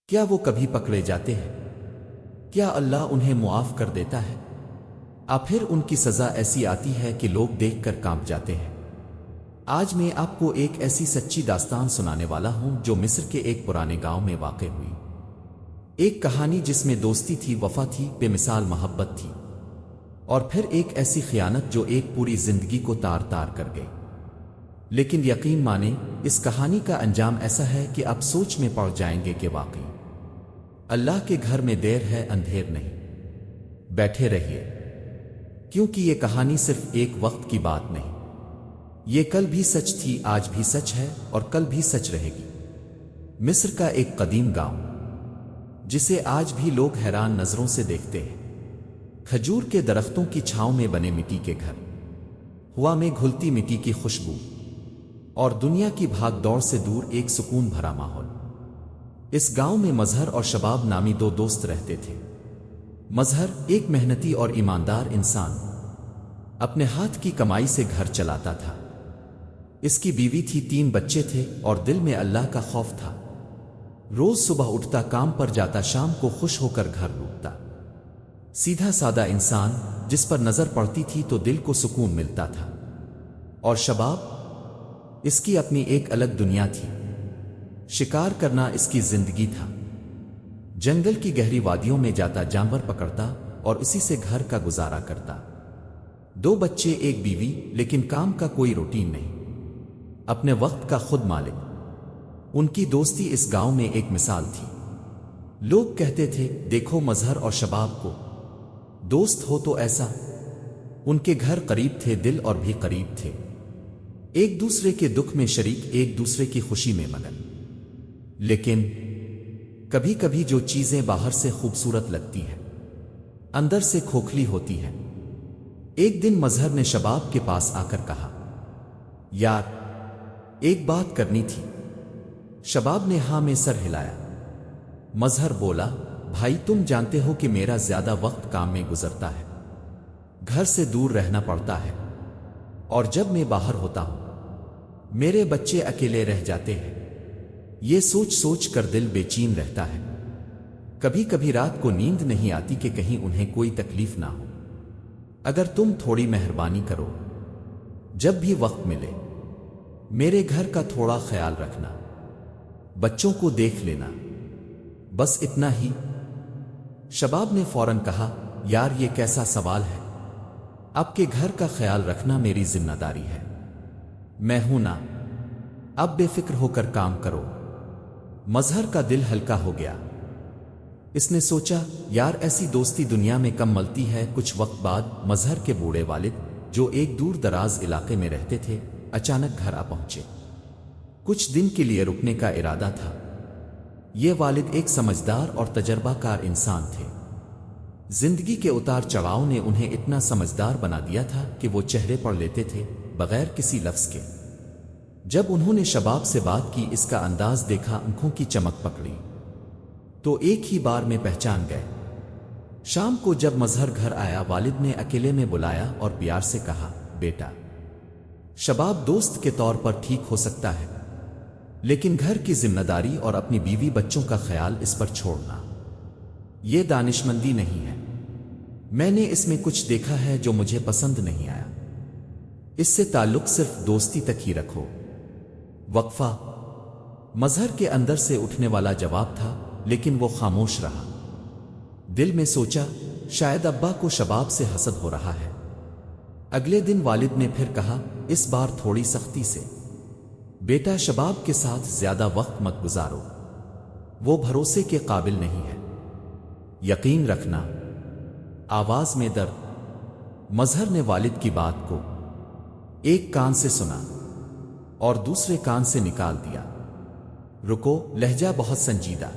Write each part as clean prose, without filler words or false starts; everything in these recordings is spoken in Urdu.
کیا وہ کبھی پکڑے جاتے ہیں؟ کیا اللہ انہیں معاف کر دیتا ہے؟ پھر ان کی سزا ایسی آتی ہے کہ لوگ دیکھ کر کانپ جاتے ہیں۔ آج میں آپ کو ایک ایسی سچی داستان سنانے والا ہوں جو مصر کے ایک پرانے گاؤں میں واقع ہوئی۔ ایک کہانی جس میں دوستی تھی، وفا تھی، بے مثال محبت تھی، اور پھر ایک ایسی خیانت جو ایک پوری زندگی کو تار تار کر گئی۔ لیکن یقین مانیں، اس کہانی کا انجام ایسا ہے کہ آپ سوچ میں پڑ جائیں گے کہ واقعی اللہ کے گھر میں دیر ہے، اندھیر نہیں۔ بیٹھے رہیے، کیونکہ یہ کہانی صرف ایک وقت کی بات نہیں، یہ کل بھی سچ تھی، آج بھی سچ ہے، اور کل بھی سچ رہے گی۔ مصر کا ایک قدیم گاؤں جسے آج بھی لوگ حیران نظروں سے دیکھتے ہیں۔ کھجور کے درختوں کی چھاؤں میں بنے مٹی کے گھر، ہوا میں گھلتی مٹی کی خوشبو، اور دنیا کی بھاگ دوڑ سے دور ایک سکون بھرا ماحول۔ اس گاؤں میں مظہر اور شباب نامی دو دوست رہتے تھے۔ مظہر ایک محنتی اور ایماندار انسان، اپنے ہاتھ کی کمائی سے گھر چلاتا تھا۔ اس کی بیوی تھی، 3 بچے تھے، اور دل میں اللہ کا خوف تھا۔ روز صبح اٹھتا، کام پر جاتا، شام کو خوش ہو کر گھر لوٹتا۔ سیدھا سادہ انسان جس پر نظر پڑتی تھی تو دل کو سکون ملتا تھا۔ اور شباب، اس کی اپنی ایک الگ دنیا تھی۔ شکار کرنا اس کی زندگی تھا۔ جنگل کی گہری وادیوں میں جاتا، جانور پکڑتا، اور اسی سے گھر کا گزارا کرتا۔ 2 بچے، ایک بیوی، لیکن کام کا کوئی روٹین نہیں، اپنے وقت کا خود مالک۔ ان کی دوستی اس گاؤں میں ایک مثال تھی۔ لوگ کہتے تھے، دیکھو مظہر اور شباب کو، دوست ہو تو ایسا۔ ان کے گھر قریب تھے، دل اور بھی قریب تھے، ایک دوسرے کے دکھ میں شریک، ایک دوسرے کی خوشی میں مگن۔ لیکن کبھی کبھی جو چیزیں باہر سے خوبصورت لگتی ہیں، اندر سے کھوکھلی ہوتی ہیں۔ ایک دن مظہر نے شباب کے پاس آ کر کہا، یار، ایک بات کرنی تھی۔ شباب نے ہاں میں سر ہلایا۔ مظہر بولا، بھائی، تم جانتے ہو کہ میرا زیادہ وقت کام میں گزرتا ہے، گھر سے دور رہنا پڑتا ہے، اور جب میں باہر ہوتا ہوں میرے بچے اکیلے رہ جاتے ہیں۔ یہ سوچ سوچ کر دل بے چین رہتا ہے۔ کبھی کبھی رات کو نیند نہیں آتی کہ کہیں انہیں کوئی تکلیف نہ ہو۔ اگر تم تھوڑی مہربانی کرو، جب بھی وقت ملے میرے گھر کا تھوڑا خیال رکھنا، بچوں کو دیکھ لینا، بس اتنا ہی۔ شباب نے فوراً کہا، یار، یہ کیسا سوال ہے؟ آپ کے گھر کا خیال رکھنا میری ذمہ داری ہے، میں ہوں نا، اب بے فکر ہو کر کام کرو۔ مظہر کا دل ہلکا ہو گیا۔ اس نے سوچا، یار، ایسی دوستی دنیا میں کم ملتی ہے۔ کچھ وقت بعد مظہر کے بوڑھے والد، جو ایک دور دراز علاقے میں رہتے تھے، اچانک گھر آ پہنچے۔ کچھ دن کے لیے رکنے کا ارادہ تھا۔ یہ والد ایک سمجھدار اور تجربہ کار انسان تھے۔ زندگی کے اتار چڑھاؤ نے انہیں اتنا سمجھدار بنا دیا تھا کہ وہ چہرے پڑھ لیتے تھے بغیر کسی لفظ کے۔ جب انہوں نے شباب سے بات کی، اس کا انداز دیکھا، آنکھوں کی چمک پکڑی، تو ایک ہی بار میں پہچان گئے۔ شام کو جب مظہر گھر آیا، والد نے اکیلے میں بلایا اور پیار سے کہا، بیٹا۔ شباب دوست کے طور پر ٹھیک ہو سکتا ہے، لیکن گھر کی ذمہ داری اور اپنی بیوی بچوں کا خیال اس پر چھوڑنا، یہ دانشمندی نہیں ہے۔ میں نے اس میں کچھ دیکھا ہے جو مجھے پسند نہیں آیا۔ اس سے تعلق صرف دوستی تک ہی رکھو۔ وقفہ۔ مظہر کے اندر سے اٹھنے والا جواب تھا، لیکن وہ خاموش رہا۔ دل میں سوچا، شاید ابا کو شباب سے حسد ہو رہا ہے۔ اگلے دن والد نے پھر کہا، اس بار تھوڑی سختی سے، بیٹا، شباب کے ساتھ زیادہ وقت مت گزارو، وہ بھروسے کے قابل نہیں ہے، یقین رکھنا۔ آواز میں درد۔ مظہر نے والد کی بات کو ایک کان سے سنا اور دوسرے کان سے نکال دیا۔ رکو، لہجہ بہت سنجیدہ۔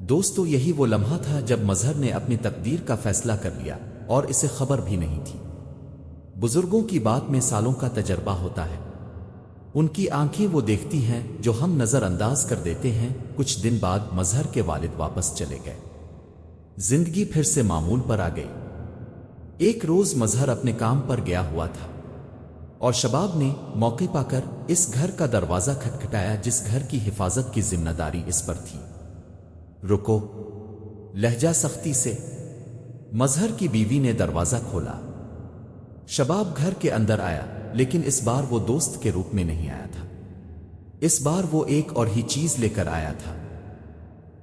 دوستو، یہی وہ لمحہ تھا جب مظہر نے اپنی تقدیر کا فیصلہ کر لیا، اور اسے خبر بھی نہیں تھی۔ بزرگوں کی بات میں سالوں کا تجربہ ہوتا ہے۔ ان کی آنکھیں وہ دیکھتی ہیں جو ہم نظر انداز کر دیتے ہیں۔ کچھ دن بعد مظہر کے والد واپس چلے گئے۔ زندگی پھر سے معمول پر آ گئی۔ ایک روز مظہر اپنے کام پر گیا ہوا تھا، اور شباب نے موقع پا کر اس گھر کا دروازہ کھٹکھٹایا جس گھر کی حفاظت کی ذمہ داری اس پر تھی۔ رکو، لہجہ سختی سے۔ مظہر کی بیوی نے دروازہ کھولا۔ شباب گھر کے اندر آیا، لیکن اس بار وہ دوست کے روپ میں نہیں آیا تھا۔ اس بار وہ ایک اور ہی چیز لے کر آیا تھا۔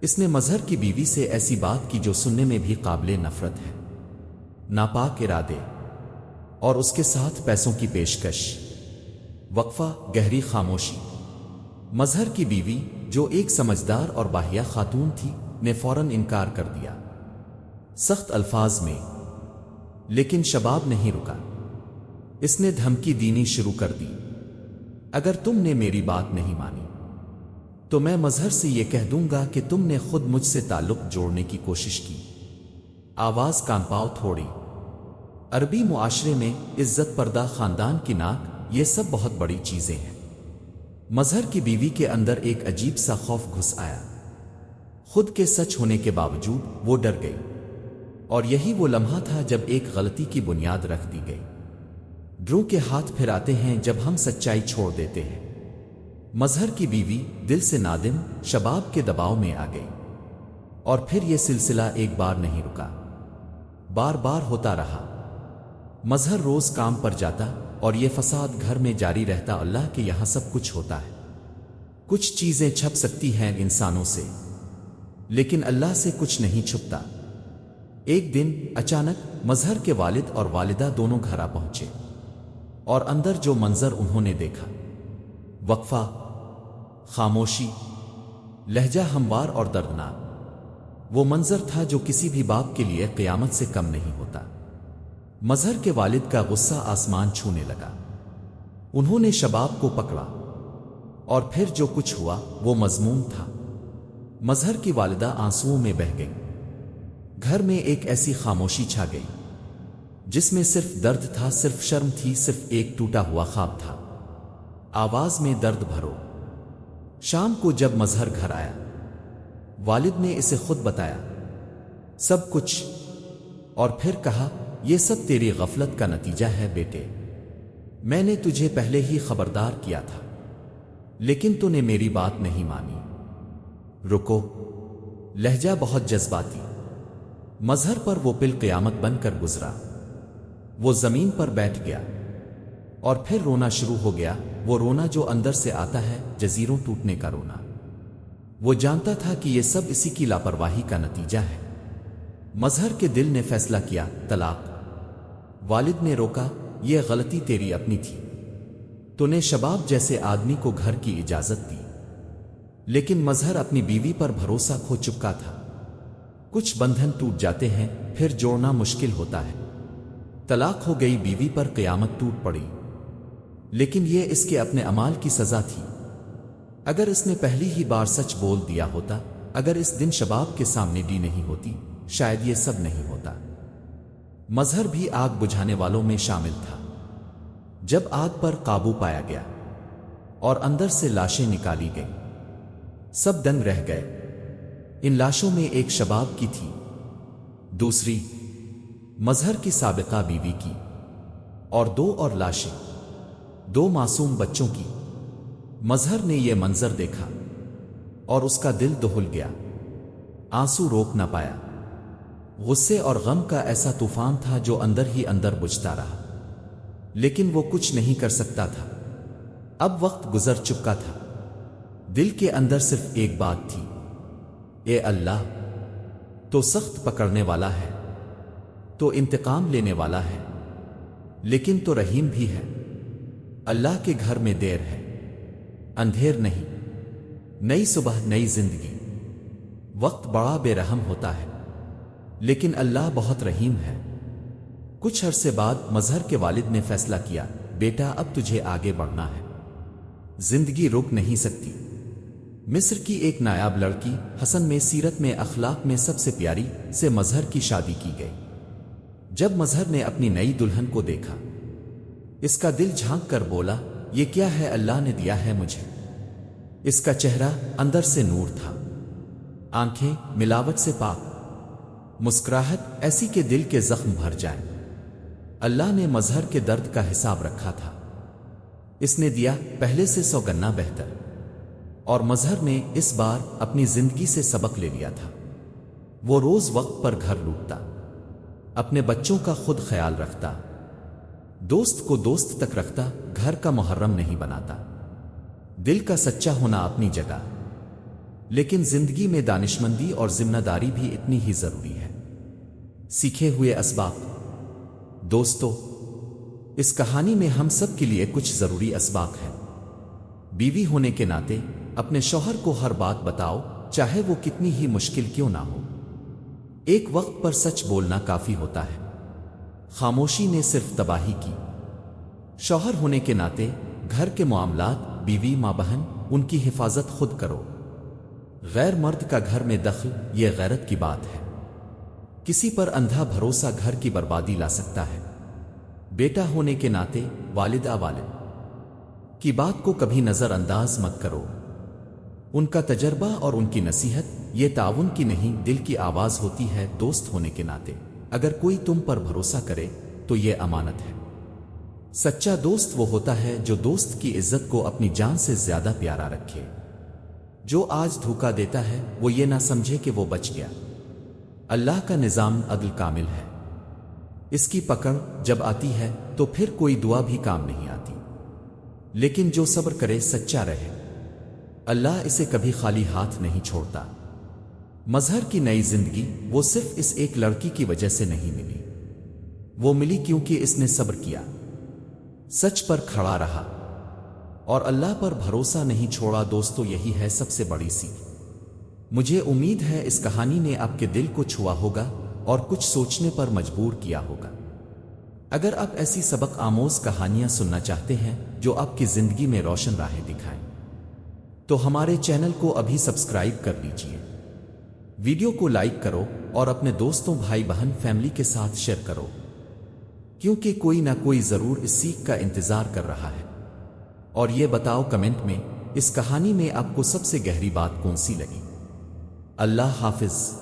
اس نے مظہر کی بیوی سے ایسی بات کی جو سننے میں بھی قابل نفرت ہے، ناپاک ارادے، اور اس کے ساتھ پیسوں کی پیشکش۔ وقفہ، گہری خاموشی۔ مظہر کی بیوی، جو ایک سمجھدار اور باحیہ خاتون تھی، نے فوراً انکار کر دیا، سخت الفاظ میں۔ لیکن شباب نہیں رکا۔ اس نے دھمکی دینی شروع کر دی، اگر تم نے میری بات نہیں مانی تو میں مظہر سے یہ کہہ دوں گا کہ تم نے خود مجھ سے تعلق جوڑنے کی کوشش کی۔ آواز کانپاؤ تھوڑی۔ عربی معاشرے میں عزت، پردہ، خاندان کی ناک، یہ سب بہت بڑی چیزیں ہیں۔ مظہر کی بیوی کے اندر ایک عجیب سا خوف گھس آیا۔ خود کے سچ ہونے کے باوجود وہ ڈر گئی، اور یہی وہ لمحہ تھا جب ایک غلطی کی بنیاد رکھ دی گئی۔ ڈروں کے ہاتھ پھر آتے ہیں جب ہم سچائی چھوڑ دیتے ہیں۔ مظہر کی بیوی دل سے نادم، شباب کے دباؤ میں آ گئی، اور پھر یہ سلسلہ ایک بار نہیں رکا، بار بار ہوتا رہا۔ مظہر روز کام پر جاتا اور یہ فساد گھر میں جاری رہتا۔ اللہ کے یہاں سب کچھ ہوتا ہے۔ کچھ چیزیں چھپ سکتی ہیں انسانوں سے، لیکن اللہ سے کچھ نہیں چھپتا۔ ایک دن اچانک مظہر کے والد اور والدہ دونوں گھر آ پہنچے، اور اندر جو منظر انہوں نے دیکھا۔ وقفہ، خاموشی، لہجہ ہموار اور دردناک۔ وہ منظر تھا جو کسی بھی باپ کے لیے قیامت سے کم نہیں ہوتا۔ مظہر کے والد کا غصہ آسمان چھونے لگا۔ انہوں نے شباب کو پکڑا، اور پھر جو کچھ ہوا وہ مذموم تھا۔ مظہر کی والدہ آنسوؤں میں بہہ گئی۔ گھر میں ایک ایسی خاموشی چھا گئی جس میں صرف درد تھا، صرف شرم تھی، صرف ایک ٹوٹا ہوا خواب تھا۔ آواز میں درد بھرو۔ شام کو جب مظہر گھر آیا، والد نے اسے خود بتایا سب کچھ، اور پھر کہا، یہ سب تیری غفلت کا نتیجہ ہے بیٹے۔ میں نے تجھے پہلے ہی خبردار کیا تھا، لیکن تو نے میری بات نہیں مانی۔ رکو، لہجہ بہت جذباتی۔ مظہر پر وہ پل قیامت بن کر گزرا۔ وہ زمین پر بیٹھ گیا، اور پھر رونا شروع ہو گیا، وہ رونا جو اندر سے آتا ہے، جزیروں ٹوٹنے کا رونا۔ وہ جانتا تھا کہ یہ سب اسی کی لاپرواہی کا نتیجہ ہے۔ مظہر کے دل نے فیصلہ کیا، طلاق۔ والد نے روکا، یہ غلطی تیری اپنی تھی۔ تو نے شباب جیسے آدمی کو گھر کی اجازت دی، لیکن مظہر اپنی بیوی پر بھروسہ کھو چکا تھا۔ کچھ بندھن ٹوٹ جاتے ہیں، پھر جوڑنا مشکل ہوتا ہے۔ طلاق ہو گئی، بیوی پر قیامت ٹوٹ پڑی، لیکن یہ اس کے اپنے اعمال کی سزا تھی۔ اگر اس نے پہلی ہی بار سچ بول دیا ہوتا، اگر اس دن شباب کے سامنے ڈی نہیں ہوتی، شاید یہ سب نہیں ہوتا۔ مظہر بھی آگ بجھانے والوں میں شامل تھا۔ جب آگ پر قابو پایا گیا اور اندر سے لاشیں نکالی گئیں، سب دنگ رہ گئے۔ ان لاشوں میں ایک شباب کی تھی، دوسری مظہر کی سابقہ بیوی کی، اور دو اور لاشیں، دو معصوم بچوں کی۔ مظہر نے یہ منظر دیکھا اور اس کا دل دہل گیا، آنسو روک نہ پایا۔ غصے اور غم کا ایسا طوفان تھا جو اندر ہی اندر بجھتا رہا، لیکن وہ کچھ نہیں کر سکتا تھا۔ اب وقت گزر چکا تھا۔ دل کے اندر صرف ایک بات تھی، اے اللہ، تو سخت پکڑنے والا ہے، تو انتقام لینے والا ہے، لیکن تو رحیم بھی ہے۔ اللہ کے گھر میں دیر ہے، اندھیر نہیں۔ نئی صبح، نئی زندگی۔ وقت بڑا بے رحم ہوتا ہے، لیکن اللہ بہت رحیم ہے۔ کچھ عرصے بعد مظہر کے والد نے فیصلہ کیا، بیٹا اب تجھے آگے بڑھنا ہے، زندگی رک نہیں سکتی۔ مصر کی ایک نایاب لڑکی حسن میں، سیرت میں، اخلاق میں سب سے پیاری سے مظہر کی شادی کی گئی۔ جب مظہر نے اپنی نئی دلہن کو دیکھا، اس کا دل جھانک کر بولا، یہ کیا ہے اللہ نے دیا ہے مجھے۔ اس کا چہرہ اندر سے نور تھا، آنکھیں ملاوٹ سے پاک، مسکراہٹ ایسی کہ دل کے زخم بھر جائیں۔ اللہ نے مظہر کے درد کا حساب رکھا تھا۔ اس نے دیا پہلے سے 100 گنا بہتر۔ اور مظہر نے اس بار اپنی زندگی سے سبق لے لیا تھا۔ وہ روز وقت پر گھر لوٹتا، اپنے بچوں کا خود خیال رکھتا، دوست کو دوست تک رکھتا، گھر کا محرم نہیں بناتا۔ دل کا سچا ہونا اپنی جگہ، لیکن زندگی میں دانشمندی اور ذمہ داری بھی اتنی ہی ضروری ہے۔ سیکھے ہوئے اسباب۔ دوستو، اس کہانی میں ہم سب کے لیے کچھ ضروری اسباق ہیں۔ بیوی ہونے کے ناطے اپنے شوہر کو ہر بات بتاؤ، چاہے وہ کتنی ہی مشکل کیوں نہ ہو۔ ایک وقت پر سچ بولنا کافی ہوتا ہے، خاموشی نے صرف تباہی کی۔ شوہر ہونے کے ناطے گھر کے معاملات، بیوی ماں بہن، ان کی حفاظت خود کرو۔ غیر مرد کا گھر میں دخل یہ غیرت کی بات ہے۔ کسی پر اندھا بھروسہ گھر کی بربادی لا سکتا ہے۔ بیٹا ہونے کے ناطے والد کی بات کو کبھی نظر انداز مت کرو۔ ان کا تجربہ اور ان کی نصیحت یہ تعاون کی نہیں، دل کی آواز ہوتی ہے۔ دوست ہونے کے ناطے اگر کوئی تم پر بھروسہ کرے تو یہ امانت ہے۔ سچا دوست وہ ہوتا ہے جو دوست کی عزت کو اپنی جان سے زیادہ پیارا رکھے۔ جو آج دھوکا دیتا ہے وہ یہ نہ سمجھے کہ وہ بچ گیا۔ اللہ کا نظام عدل کامل ہے، اس کی پکڑ جب آتی ہے تو پھر کوئی دعا بھی کام نہیں آتی۔ لیکن جو صبر کرے، سچا رہے، اللہ اسے کبھی خالی ہاتھ نہیں چھوڑتا۔ مظہر کی نئی زندگی وہ صرف اس ایک لڑکی کی وجہ سے نہیں ملی، وہ ملی کیونکہ اس نے صبر کیا، سچ پر کھڑا رہا اور اللہ پر بھروسہ نہیں چھوڑا۔ دوستو، یہی ہے سب سے بڑی سیکھ۔ مجھے امید ہے اس کہانی نے آپ کے دل کو چھوا ہوگا اور کچھ سوچنے پر مجبور کیا ہوگا۔ اگر آپ ایسی سبق آموز کہانیاں سننا چاہتے ہیں جو آپ کی زندگی میں روشن راہیں دکھائیں تو ہمارے چینل کو ابھی سبسکرائب کر لیجئے۔ ویڈیو کو لائک کرو اور اپنے دوستوں، بھائی بہن، فیملی کے ساتھ شیئر کرو، کیونکہ کوئی نہ کوئی ضرور اس سیکھ کا انتظار کر رہا ہے۔ اور یہ بتاؤ کمنٹ میں اس کہانی میں آپ کو سب سے گہری بات کون سی لگی۔ اللہ حافظ۔